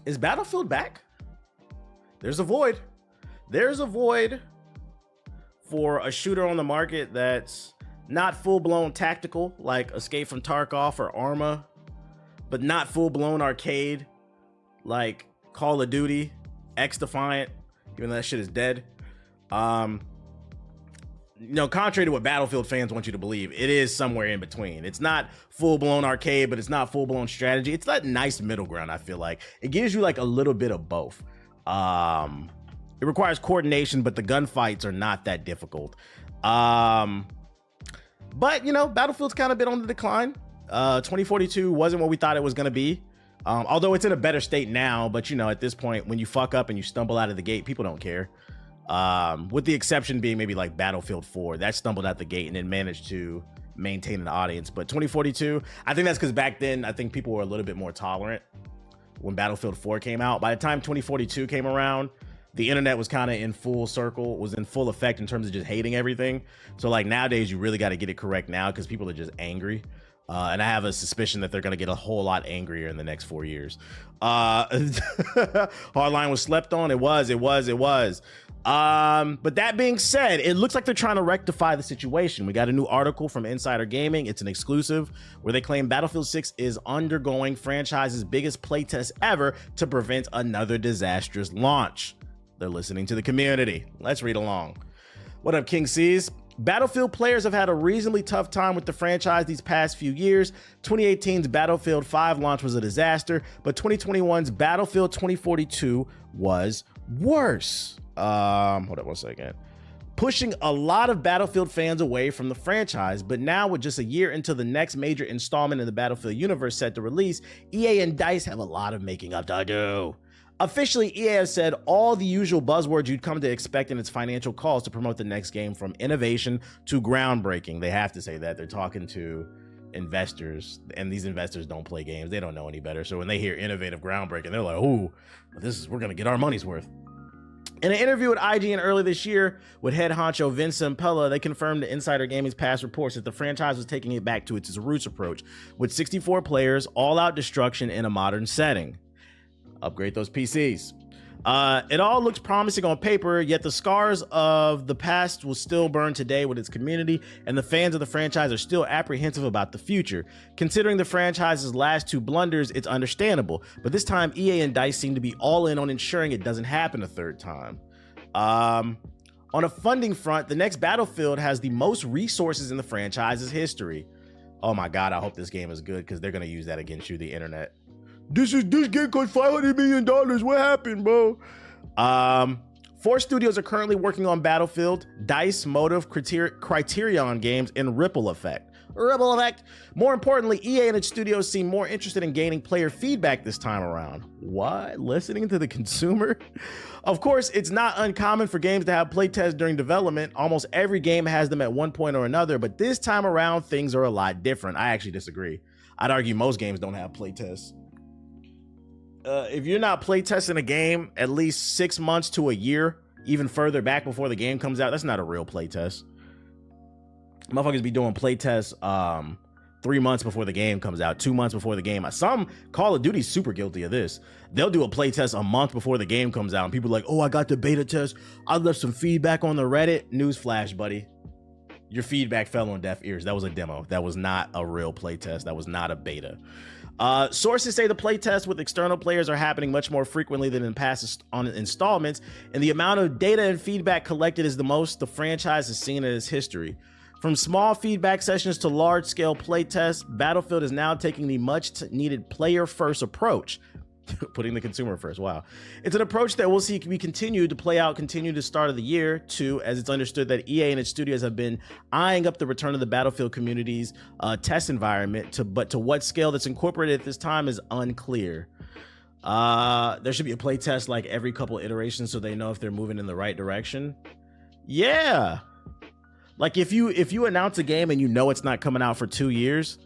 Is Battlefield back? There's a void. There's a void for a shooter on the market that's not full-blown tactical like Escape from Tarkov or Arma, but not full-blown arcade like Call of Duty, X-Defiant, even though that shit is dead. Contrary to what Battlefield fans want you to believe, it is somewhere in between. It's not full-blown arcade, but it's not full-blown strategy. It's that nice middle ground, I feel like. It gives you like a little bit of both. It requires coordination, but the gunfights are not that difficult. But, Battlefield's kind of been on the decline. 2042 wasn't what we thought it was going to be. Although it's in a better state now, but, at this point, when you fuck up and you stumble out of the gate, people don't care. With the exception being maybe like Battlefield 4. That stumbled out the gate and then managed to maintain an audience. But 2042, I think that's because back then, I think people were a little bit more tolerant when Battlefield 4 came out. By the time 2042 came around, the internet was kind of in full circle, was in full effect in terms of just hating everything. So like nowadays, you really got to get it correct now because people are just angry. And I have a suspicion that they're going to get a whole lot angrier in the next 4 years. Hardline was slept on. It was. But that being said, it looks like they're trying to rectify the situation. We got a new article from Insider Gaming. It's an exclusive where they claim Battlefield 6 is undergoing franchise's biggest playtest ever to prevent another disastrous launch. They're listening to the community. Let's read along. What up, King C's? Battlefield players have had a reasonably tough time with the franchise these past few years. 2018's Battlefield 5 launch was a disaster, but 2021's Battlefield 2042 was worse. Hold on 1 second. Pushing a lot of Battlefield fans away from the franchise, but now with just a year into the next major installment in the Battlefield universe set to release, EA and DICE have a lot of making up to do. Officially, EA has said all the usual buzzwords you'd come to expect in its financial calls to promote the next game, from innovation to groundbreaking. They have to say that. They're talking to investors, and these investors don't play games. They don't know any better. So when they hear innovative, groundbreaking, they're like, ooh, we're going to get our money's worth. In an interview with IGN earlier this year with head honcho Vince Zampella, they confirmed to Insider Gaming's past reports that the franchise was taking it back to its roots approach, with 64 players, all-out destruction in a modern setting. Upgrade those PCs. It all looks promising on paper, yet the scars of the past will still burn today with its community, and the fans of the franchise are still apprehensive about the future. Considering the franchise's last two blunders, it's understandable, but this time EA and DICE seem to be all in on ensuring it doesn't happen a third time. On a funding front, the next Battlefield has the most resources in the franchise's history. Oh my God, I hope this game is good because they're going to use that against you, the internet. This game cost $500 million. What happened, bro? 4 studios are currently working on Battlefield: DICE, Motive, Criterion Games, and Ripple Effect. More importantly, EA and its studios seem more interested in gaining player feedback this time around. What? Listening to the consumer? Of course, it's not uncommon for games to have playtests during development. Almost every game has them at one point or another, but this time around, things are a lot different. I actually disagree. I'd argue most games don't have playtests. If you're not playtesting a game at least 6 months to a year, even further back before the game comes out, that's not a real playtest. Motherfuckers be doing playtests 3 months before the game comes out, 2 months before the game. Some Call of Duty's super guilty of this. They'll do a playtest a month before the game comes out, and people are like, oh, I got the beta test. I left some feedback on the Reddit. Newsflash, buddy. Your feedback fell on deaf ears. That was a demo. That was not a real playtest. That was not a beta. Sources say the playtests with external players are happening much more frequently than in past installments, and the amount of data and feedback collected is the most the franchise has seen in its history. From small feedback sessions to large-scale playtests, Battlefield is now taking the much-needed player-first approach. Putting the consumer first. Wow. It's an approach that we'll see can be continued to play out continue to start of the year too, as it's understood that EA and its studios have been eyeing up the return of the Battlefield community's test environment, but to what scale that's incorporated at this time is unclear. There should be a play test like every couple iterations so they know if they're moving in the right direction. Yeah. Like if you announce a game and you know it's not coming out for 2 years,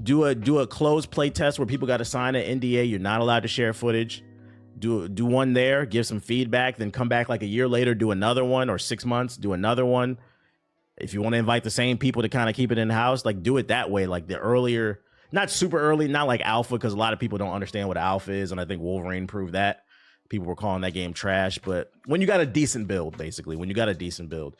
do a closed play test where people got to sign an NDA. You're not allowed to share footage. Do one there, give some feedback, then come back like a year later, do another one, or 6 months, do another one. If you want to invite the same people to kind of keep it in house, like do it that way. Like the earlier, not super early, not like alpha, because a lot of people don't understand what alpha is, and I think Wolverine proved that. People were calling that game trash, but when you got a decent build, basically, when you got a decent build.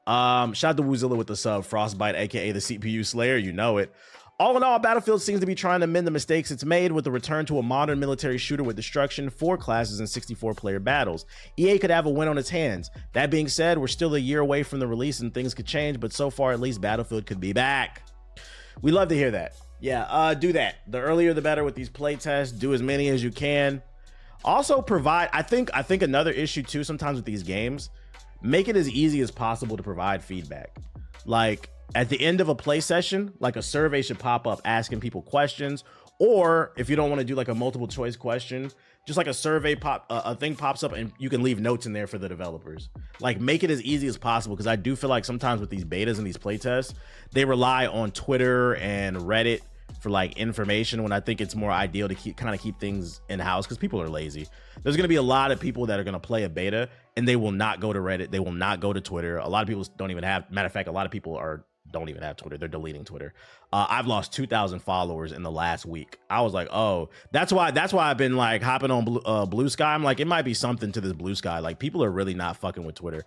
Shout out to Woozilla with the sub, Frostbite, aka the CPU Slayer, you know it. All in all, Battlefield seems to be trying to mend the mistakes it's made with the return to a modern military shooter with destruction, 4 classes, and 64-player battles. EA could have a win on its hands. That being said, we're still a year away from the release and things could change, but so far, at least Battlefield could be back. We love to hear that. Yeah, do that. The earlier the better with these playtests. Do as many as you can. Also provide, I think another issue too sometimes with these games, make it as easy as possible to provide feedback. Like at the end of a play session, like a survey should pop up asking people questions, or if you don't want to do like a multiple choice question, just like a survey a thing pops up and you can leave notes in there for the developers. Like make it as easy as possible, because I do feel like sometimes with these betas and these playtests, they rely on Twitter and Reddit for like information, when I think it's more ideal to keep things in house, because people are lazy. There's going to be a lot of people that are going to play a beta and they will not go to Reddit, they will not go to Twitter. A lot of people don't even have, matter of fact, a lot of people don't even have Twitter. They're deleting Twitter. I've lost 2,000 followers in the last week. I was like, oh, that's why I've been like hopping on Blue Sky. I'm like, it might be something to this Blue Sky. Like people are really not fucking with Twitter.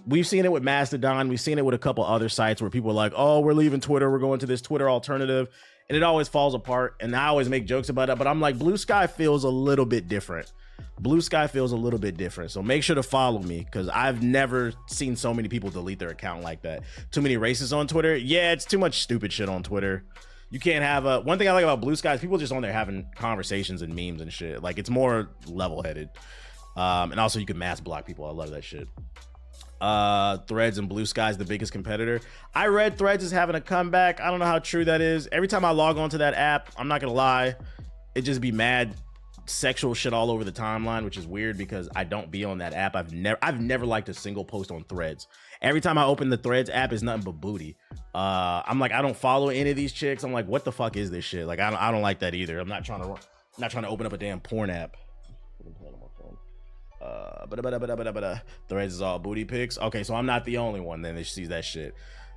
We've seen it with Mastodon. We've seen it with a couple other sites where people are like, oh, we're leaving Twitter, we're going to this Twitter alternative, and it always falls apart. And I always make jokes about it, but I'm like, Blue Sky feels a little bit different. Blue Sky feels a little bit different. So make sure to follow me, because I've never seen so many people delete their account like that. Too many racists on Twitter. Yeah, it's too much stupid shit on Twitter. You can't have one thing I like about Blue Sky is people just on there having conversations and memes and shit. Like it's more level-headed. And also you can mass block people. I love that shit. Threads and Blue Sky is the biggest competitor. I read Threads is having a comeback. I don't know how true that is. Every time I log onto that app, I'm not gonna lie, it just be mad sexual shit all over the timeline, which is weird because I don't be on that app. I've never liked a single post on Threads. Every time I open the Threads app, it's nothing but booty. I'm like, I don't follow any of these chicks. I'm like, what the fuck is this shit? Like, I don't like that either. I'm not trying to open up a damn porn app. Threads is all booty pics. Okay, so I'm not the only one then that sees that shit.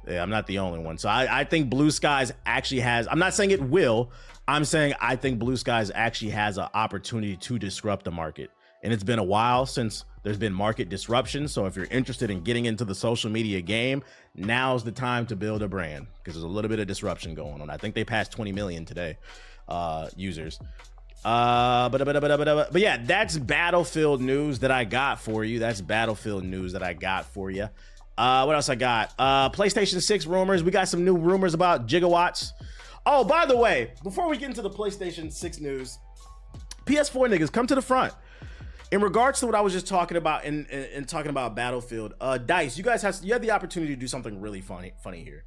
Yeah, I'm not the only one. So I think Blue Skies actually has, I'm not saying it will, I'm saying I think Blue Skies actually has an opportunity to disrupt the market. And it's been a while since there's been market disruption. So if you're interested in getting into the social media game, now's the time to build a brand, because there's a little bit of disruption going on. I think they passed 20 million today, users. But yeah, that's Battlefield news that I got for you. What else I got? PlayStation 6 rumors. We got some new rumors about gigawatts. Oh, by the way, before we get into the PlayStation 6 news, PS4 niggas, come to the front. In regards to what I was just talking about in talking about Battlefield, Dice, you had the opportunity to do something really funny here.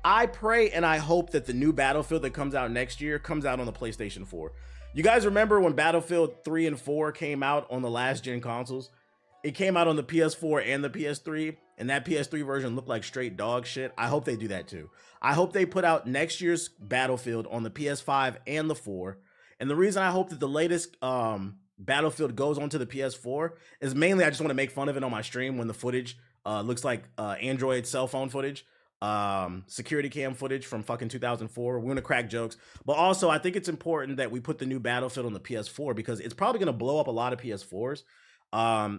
I pray and I hope that the new Battlefield that comes out next year comes out on the PlayStation 4. You guys remember when Battlefield 3 and 4 came out on the last gen consoles? It came out on the PS4 and the PS3, and that PS3 version looked like straight dog shit. I hope they do that too. I hope they put out next year's Battlefield on the PS5 and the 4. And the reason I hope that the latest Battlefield goes onto the PS4 is mainly I just want to make fun of it on my stream when the footage looks like Android cell phone footage. Security cam footage from fucking 2004. We're gonna crack jokes, but also I think it's important that we put the new Battlefield on the PS4 because it's probably gonna blow up a lot of PS4s.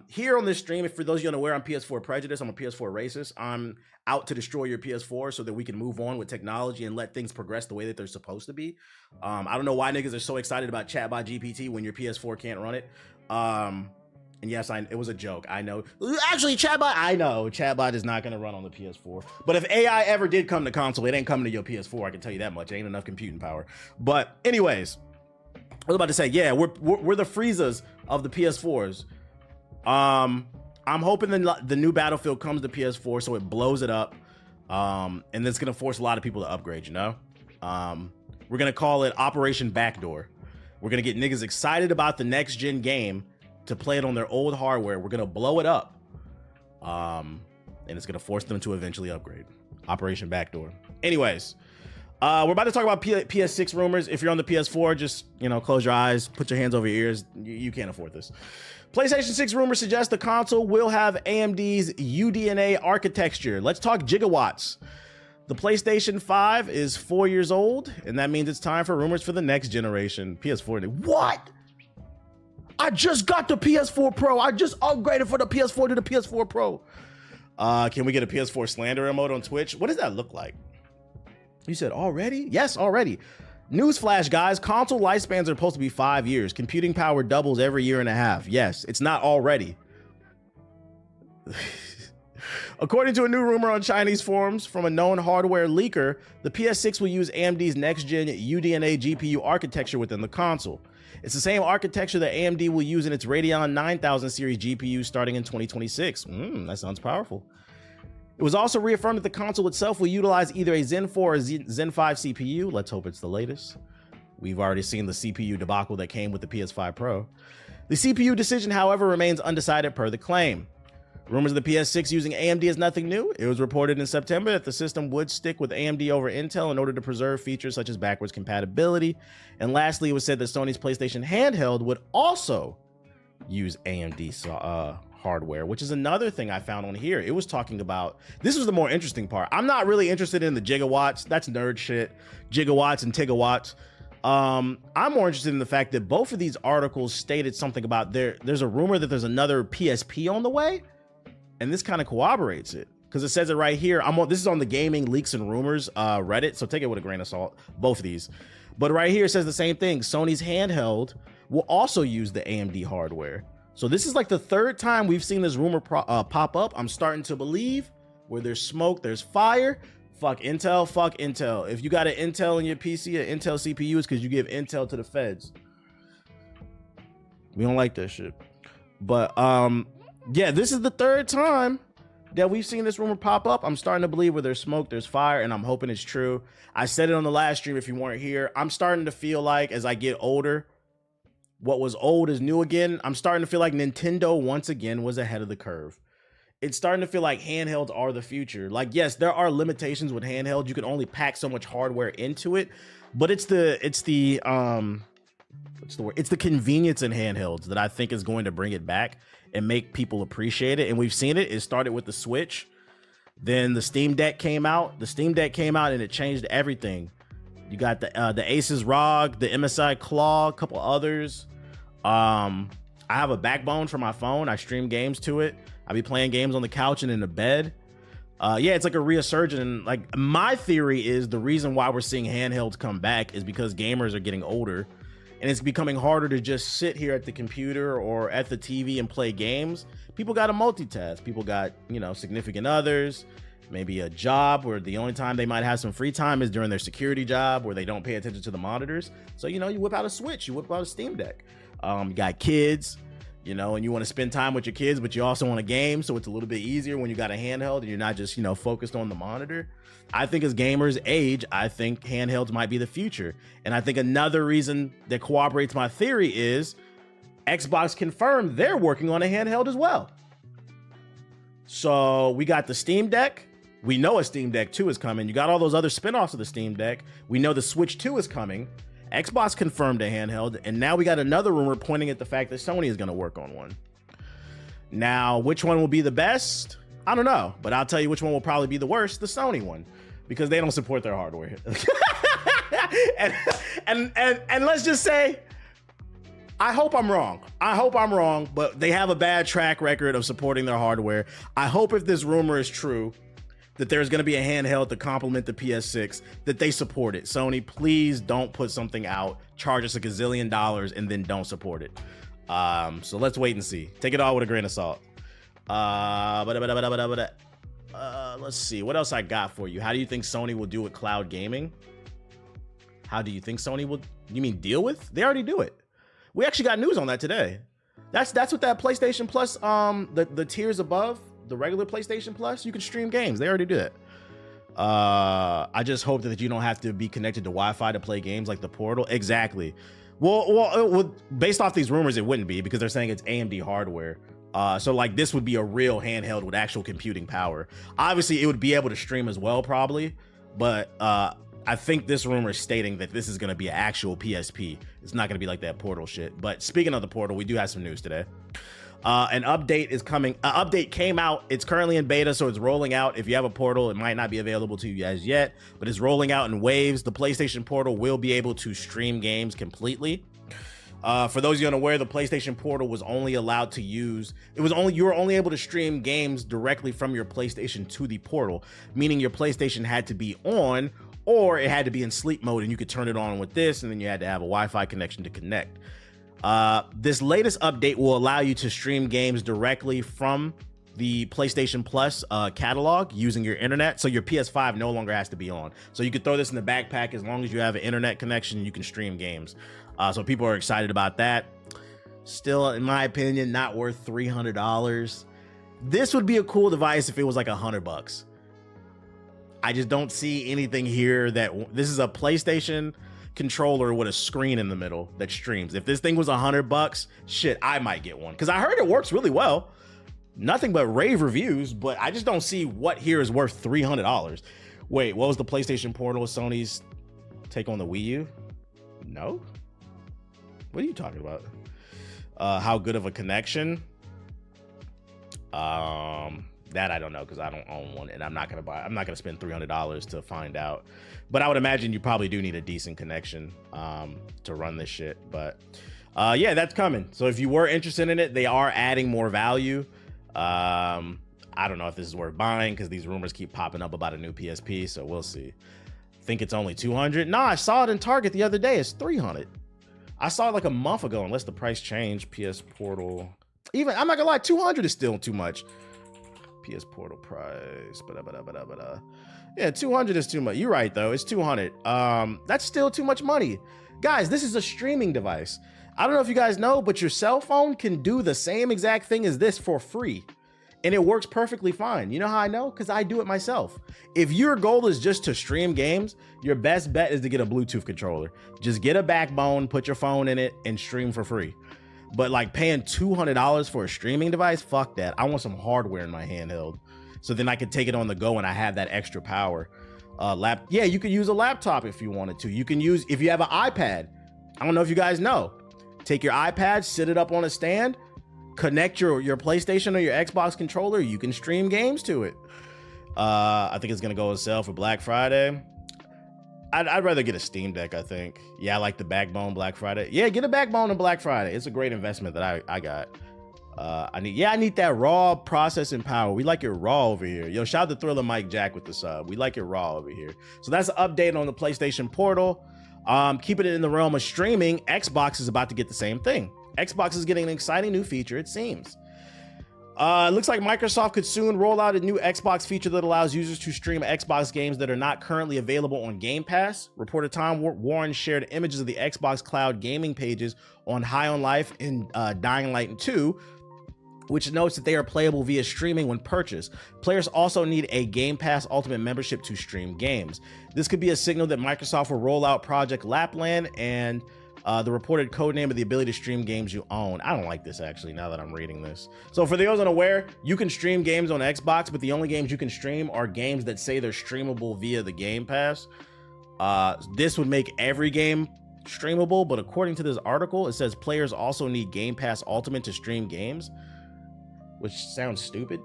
Here on this stream, if for those of you unaware, I'm PS4 prejudice. I'm a PS4 racist. I'm out to destroy your PS4 so that we can move on with technology and let things progress the way that they're supposed to be. I don't know why niggas are so excited about Chatbot GPT when your PS4 can't run it. And yes, it was a joke. I know. Actually, Chatbot is not going to run on the PS4. But if AI ever did come to console, it ain't coming to your PS4. I can tell you that much. It ain't enough computing power. But anyways, I was about to say, yeah, we're the Friezas of the PS4s. I'm hoping the new Battlefield comes to PS4 so it blows it up. And it's going to force a lot of people to upgrade, you know? We're going to call it Operation Backdoor. We're going to get niggas excited about the next gen game to play it on their old hardware. We're gonna blow it up, and it's gonna force them to eventually upgrade. Operation Backdoor. Anyways, we're about to talk about PS6 rumors. If you're on the PS4, just close your eyes, put your hands over your ears. You can't afford this. PlayStation 6 rumors suggest the console will have AMD's UDNA architecture. Let's talk gigawatts. The PlayStation 5 is 4 years old, and that means it's time for rumors for the next generation. PS4. What? I just got the PS4 Pro. I just upgraded from the PS4 to the PS4 Pro. Can we get a PS4 slander emote on Twitch? What does that look like? You said already? Yes, already. Newsflash, guys. Console lifespans are supposed to be 5 years. Computing power doubles every year and a half. Yes, it's not already. According to a new rumor on Chinese forums from a known hardware leaker, the PS6 will use AMD's next-gen UDNA GPU architecture within the console. It's the same architecture that AMD will use in its Radeon 9000 series GPU starting in 2026. That sounds powerful. It was also reaffirmed that the console itself will utilize either a Zen 4 or Zen 5 CPU. Let's hope it's the latest. We've already seen the CPU debacle that came with the PS5 Pro. The CPU decision, however, remains undecided per the claim. Rumors of the PS6 using AMD is nothing new. It was reported in September that the system would stick with AMD over Intel in order to preserve features such as backwards compatibility. And lastly, it was said that Sony's PlayStation handheld would also use AMD hardware, which is another thing I found on here. It was talking about, this was the more interesting part. I'm not really interested in the gigawatts. That's nerd shit. Gigawatts and tigawatts. I'm more interested in the fact that both of these articles stated something about there's a rumor that there's another PSP on the way. And this kind of corroborates it because it says it right here. This is on the Gaming Leaks and Rumors Reddit, so take it with a grain of salt, both of these. But right here it says the same thing. Sony's handheld will also use the AMD hardware. So this is like the third time we've seen this rumor pop up. I'm starting to believe where there's smoke, there's fire. Fuck Intel, fuck Intel. If you got an Intel in your PC, an Intel CPU, it's because you give Intel to the feds. We don't like that shit. But yeah, this is the third time that we've seen this rumor pop up. I'm starting to believe where there's smoke, there's fire, and I'm hoping it's true. I said it on the last stream if you weren't here. I'm starting to feel like as I get older, what was old is new again. I'm starting to feel like Nintendo once again was ahead of the curve. It's starting to feel like handhelds are the future. Like, yes, there are limitations with handhelds. You can only pack so much hardware into it, but it's the convenience in handhelds that I think is going to bring it back and make people appreciate it. And we've seen it. It started with the Switch. Then the Steam Deck came out. The Steam Deck came out and it changed everything. You got the Asus ROG, the MSI Claw, a couple others. I have a Backbone for my phone. I stream games to it. I be playing games on the couch and in the bed. Yeah, it's like a resurgence. And like my theory is the reason why we're seeing handhelds come back is because gamers are getting older. And it's becoming harder to just sit here at the computer or at the TV and play games. People got to multitask. People got, significant others, maybe a job where the only time they might have some free time is during their security job where they don't pay attention to the monitors. So, you whip out a Switch, you whip out a Steam Deck. You got kids, and you want to spend time with your kids, but you also want a game. So it's a little bit easier when you got a handheld and you're not just, focused on the monitor. I think as gamers age, I think handhelds might be the future. And I think another reason that corroborates my theory is Xbox confirmed they're working on a handheld as well. So we got the Steam Deck. We know a Steam Deck 2 is coming. You got all those other spinoffs of the Steam Deck. We know the Switch 2 is coming. Xbox confirmed a handheld. And now we got another rumor pointing at the fact that Sony is going to work on one. Now, which one will be the best? I don't know, but I'll tell you which one will probably be the worst, the Sony one, because they don't support their hardware. and let's just say, I hope I'm wrong, but they have a bad track record of supporting their hardware. I hope if this rumor is true, that there's going to be a handheld to complement the PS6, that they support it. Sony, please don't put something out, charge us $1 gazillion, and then don't support it. So let's wait and see. Take it all with a grain of salt. Let's see what else I got for you. How do you think Sony will do with cloud gaming? How do you think Sony will, you mean deal with? They already do it. We actually got news on that today. That's what that PlayStation Plus, the tiers above the regular PlayStation Plus, you can stream games. They already do it. I just hope that you don't have to be connected to Wi-Fi to play games like the Portal. Exactly. Well, based off these rumors, it wouldn't be because they're saying it's AMD hardware. So like this would be a real handheld with actual computing power. Obviously, it would be able to stream as well, probably. But I think this rumor is stating that this is going to be an actual PSP. It's not going to be like that Portal shit. But speaking of the Portal, we do have some news today. An update is coming. Update came out. It's currently in beta, so it's rolling out. If you have a Portal, it might not be available to you as yet, but it's rolling out in waves. The PlayStation Portal will be able to stream games completely. For those of you unaware, the PlayStation Portal was only allowed to use, you were only able to stream games directly from your PlayStation to the Portal, meaning your PlayStation had to be on, or it had to be in sleep mode, and you could turn it on with this, and then you had to have a Wi-Fi connection to connect. This latest update will allow you to stream games directly from the PlayStation Plus catalog using your internet, so your PS5 no longer has to be on. So you could throw this in the backpack as long as you have an internet connection, you can stream games. So people are excited about that. Still, in my opinion, not worth $300. This would be a cool device if it was like $100. I just don't see anything here that this is a PlayStation controller with a screen in the middle that streams. If this thing was $100, shit, I might get one because I heard it works really well. Nothing but rave reviews, but I just don't see what here is worth $300. Wait, what was the PlayStation Portal? Sony's take on the Wii U? No. What are you talking about? How good of a connection? That I don't know because I don't own one, and I'm not gonna spend $300 to find out. But I would imagine you probably do need a decent connection to run this shit. But yeah, that's coming. So if you were interested in it, they are adding more value. I don't know if this is worth buying because these rumors keep popping up about a new PSP, so we'll see. Think it's only $200? Nah, I saw it in Target the other day. It's $300. I saw it like a month ago, unless the price changed. PS Portal. Even, I'm not gonna lie, $200 is still too much. PS Portal price. Yeah, $200 is too much. You're right, though. It's $200. That's still too much money. Guys, this is a streaming device. I don't know if you guys know, but your cell phone can do the same exact thing as this for free. And it works perfectly fine. You know how I know? Because I do it myself. If your goal is just to stream games, your best bet is to get a Bluetooth controller. Just get a backbone, put your phone in it, and stream for free. But like paying $200 for a streaming device, fuck that. I want some hardware in my handheld. So then I can take it on the go and I have that extra power. Yeah, you could use a laptop if you wanted to. You can use, if you have an iPad. I don't know if you guys know. Take your iPad, sit it up on a stand, connect your PlayStation or your Xbox controller. You can stream games to it. I think it's gonna go on sale for Black Friday. I'd rather get a Steam Deck, I think. Yeah, I like the Backbone Black Friday. Yeah, get a Backbone on Black Friday. It's a great investment that I got. I need that raw processing power. We like it raw over here. Yo, shout out to Thriller Mike Jack with the sub. We like it raw over here. So that's an update on the PlayStation Portal. Keeping it in the realm of streaming, Xbox is about to get the same thing. Xbox is getting an exciting new feature, it seems. It looks like Microsoft could soon roll out a new Xbox feature that allows users to stream Xbox games that are not currently available on Game Pass. Reporter Tom Warren shared images of the Xbox Cloud gaming pages on High on Life and Dying Light 2, which notes that they are playable via streaming when purchased. Players also need a Game Pass Ultimate membership to stream games. This could be a signal that Microsoft will roll out Project Lapland and the reported codename of the ability to stream games you own. I don't like this, actually, now that I'm reading this. So for those unaware, you can stream games on Xbox, but the only games you can stream are games that say they're streamable via the Game Pass. This would make every game streamable, but according to this article, it says players also need Game Pass Ultimate to stream games, which sounds stupid.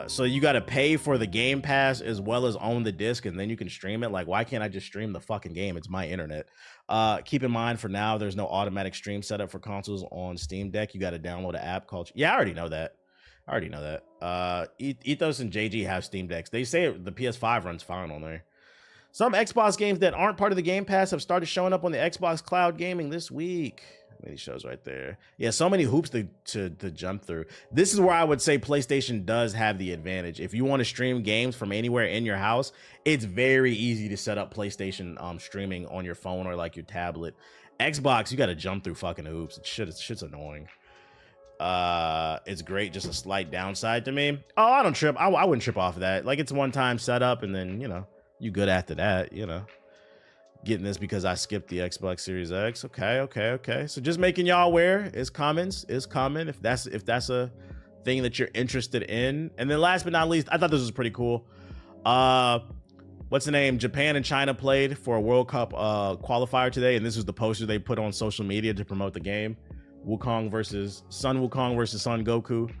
So you got to pay for the Game Pass as well as own the disc, and then you can stream it. Like, why can't I just stream the fucking game? It's my internet. Keep in mind, for now, there's no automatic stream setup for consoles on Steam Deck. You got to download an app called... Yeah, I already know that. Ethos and JG have Steam Decks. They say the PS5 runs fine on there. Some Xbox games that aren't part of the Game Pass have started showing up on the Xbox Cloud Gaming this week. Many shows right there. Yeah, so many hoops to jump through. This is where I would say PlayStation does have the advantage. If you want to stream games from anywhere in your house, it's very easy to set up PlayStation streaming on your phone or like your tablet. Xbox, you got to jump through fucking hoops. Shit's annoying. It's great, just a slight downside to me. Oh, I don't trip. I wouldn't trip off of that. Like, it's one time setup, and then, you know, you good after that, you know. Getting this because I skipped the Xbox Series X. Okay. So just making y'all aware, is coming. If that's a thing that you're interested in. And then last but not least, I thought this was pretty cool. What's the name? Japan and China played for a World Cup qualifier today, and this was the poster they put on social media to promote the game. Wukong versus Son Goku.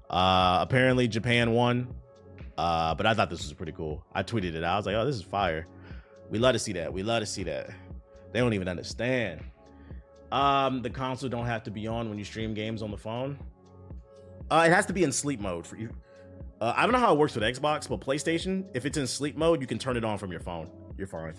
Apparently Japan won. But I thought this was pretty cool. I tweeted it out. I was like, oh, this is fire. We love to see that. We love to see that. They don't even understand. The console don't have to be on when you stream games on the phone. It has to be in sleep mode for you. I don't know how it works with Xbox, but PlayStation, if it's in sleep mode, you can turn it on from your phone. You're fine.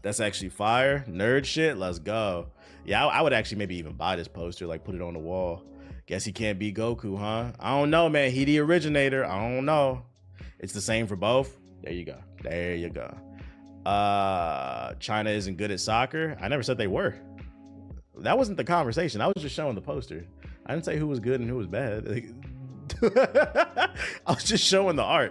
That's actually fire. Nerd shit. Let's go. Yeah, I would actually maybe even buy this poster, like put it on the wall. Guess he can't beat Goku, huh? I don't know, man. He the originator. I don't know. It's the same for both. There you go. There you go. China isn't good at soccer. I never said they were. That wasn't the conversation. I was just showing the poster. I didn't say who was good and who was bad. I was just showing the art.